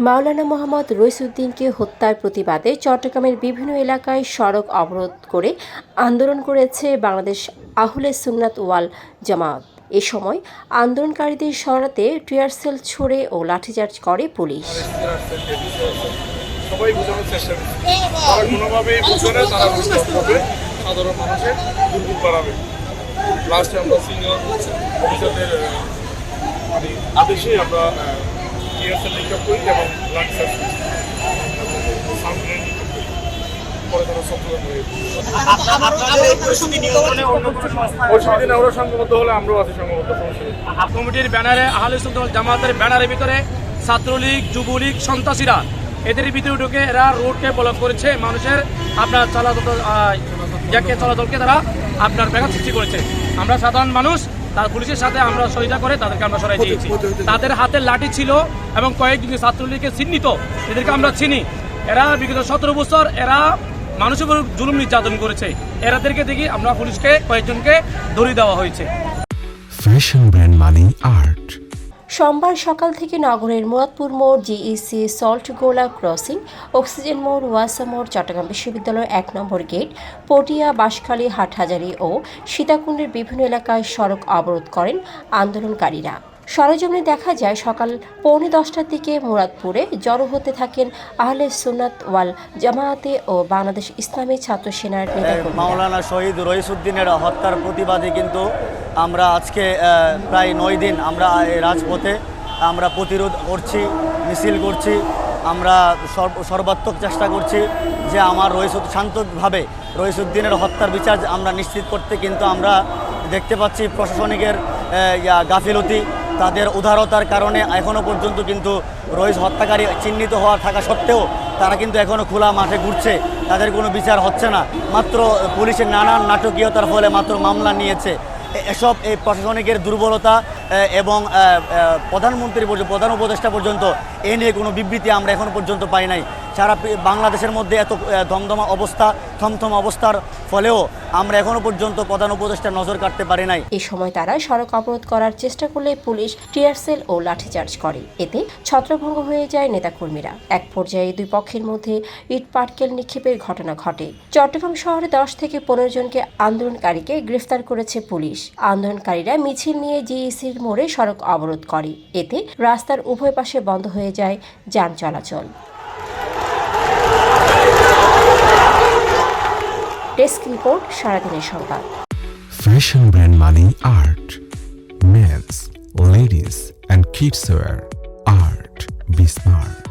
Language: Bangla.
মাওলানা মোহাম্মদ রইসুদ্দিনকে হত্যার প্রতিবাদে চট্টগ্রামের বিভিন্ন এলাকায় সড়ক অবরোধ করে আন্দোলন করেছে বাংলাদেশ আহলে সুন্নাত ওয়াল জামায়াত। এ সময় আন্দোলনকারীদের সরাতে টিয়ার সেল ছুড়ে ও লাঠিচার্জ করে পুলিশ। সবাই বোঝানোর চেষ্টা করছে, তারা কোনোভাবেই বুঝবে না, তারা বুঝতে সাধারণ মানুষের দুর্ভোগ বাড়াবে। লাস্টে আমরা সিনিয়র অফিসারদের আদেশে আমরা টিয়ারসেল নিক্ষেপ করি এবং লাঠি চার্জ করি, পরে তারা সচেতন হয়ে দিনে ওরা সংঘবদ্ধ হলে আমরাও আছি সংঘবদ্ধ। কমিটির ব্যানারে আহলে সুন্নাত ওয়াল জামাতের ব্যানারের ভিতরে ছাত্রলীগ, যুবলীগ, সন্ত্রাসীরা এদের ভিতরে ঢুকে এরা রোডকে ব্লক করেছে, মানুষের আপনার চলাচলকে তারা আপনার ব্যাঘাত সৃষ্টি করেছে। আমরা সাধারণ মানুষ তার পুলিশের সাথে আমরা সহযোগিতা করে তাদেরকে আমরা সরাই দিয়েছি। তাদের হাতে লাঠি ছিল এবং কয়েকজন ছাত্রলীগকে চিহ্নিত, এদেরকে আমরা চিনি। এরা বিগত 17 বছর এরা মানুষের উপর জুলুম নির্যাতন করেছে। এরাদেরকে দেখি আমরা পুলিশকে কয়েকজনকে ধরিয়ে দেওয়া হয়েছে। Fashion brand Money art. সোমবার সকাল থেকে নগরের মুরাদপুর মোড়, জিইসি, সল্টগোলা ক্রসিং, অক্সিজেন মোড়, ওয়াসা মোড়, চট্টগ্রাম বিশ্ববিদ্যালয়ের 1 নম্বর গেট, পটিয়া, বাঁশখালী, হাটহাজারী ও সীতাকুণ্ডের বিভিন্ন এলাকায় সড়ক অবরোধ করেন আন্দোলনকারীরা। সরেজমিনে দেখা যায় সকাল 9:45টার দিকে মুরাদপুরে জড়ো হতে থাকেন আহলে সুন্নাত ওয়াল জামায়াতে ও বাংলাদেশ ইসলামী ছাত্র সেনার নেতাকর্মীরা। মাওলানা শহীদ রইসুদ্দিনের হত্যার প্রতিবাদে কিন্তু আমরা আজকে প্রায় 9 দিন আমরা রাজপথে আমরা প্রতিরোধ করছি, মিছিল করছি। আমরা সর্বাত্মক চেষ্টা করছি যে আমার শান্তভাবে রইসুদ্দিনের হত্যার বিচার আমরা নিশ্চিত করতে, কিন্তু আমরা দেখতে পাচ্ছি প্রশাসনিকের গাফিলতি, তাদের উদারতার কারণে এখনও পর্যন্ত কিন্তু রইস হত্যাকারী চিহ্নিত হওয়া থাকা সত্ত্বেও তারা কিন্তু এখনও খোলা মাঠে ঘুরছে, তাদের কোনো বিচার হচ্ছে না। মাত্র পুলিশের নানান নাটকীয়তার ফলে মাত্র মামলা নিয়েছে। এসব এই প্রশাসনিকের দুর্বলতা এবং প্রধান উপদেষ্টা পর্যন্ত এ নিয়ে কোনো বিবৃতি আমরা এখন পর্যন্ত পাই নাই। সারা বাংলাদেশের মধ্যে এত দমদমা অবস্থা, থমথম অবস্থার ফলেও আমরা এখনো পর্যন্ত প্রধান উপদেষ্টার নজর কাটতে পারি নাই। এই সময় তারা সড়ক অবরোধ করার চেষ্টা করলে পুলিশ টিয়ার সেল ও লাঠিচার্জ করে। এতে ছত্রভঙ্গ হয়ে যায় নেতাকর্মীরা। এক পর্যায়ে দুই পক্ষের মধ্যে ইট পাটকেল নিক্ষেপের ঘটনা ঘটে। চট্টগ্রাম শহরে 10 থেকে 15 জনকে আন্দোলনকারীকে গ্রেফতার করেছে পুলিশ। আন্দোলনকারীরা মিছিল নিয়ে জিইসির মোড়ে সড়ক অবরোধ করে। এতে রাস্তার উভয় পাশে বন্ধ হয়ে যায় যান চলাচল। ডেস্ক রিপোর্ট, সারাদিনের সংবাদ। Fashion brand Money Art, men's, ladies and kids wear. Art be smart.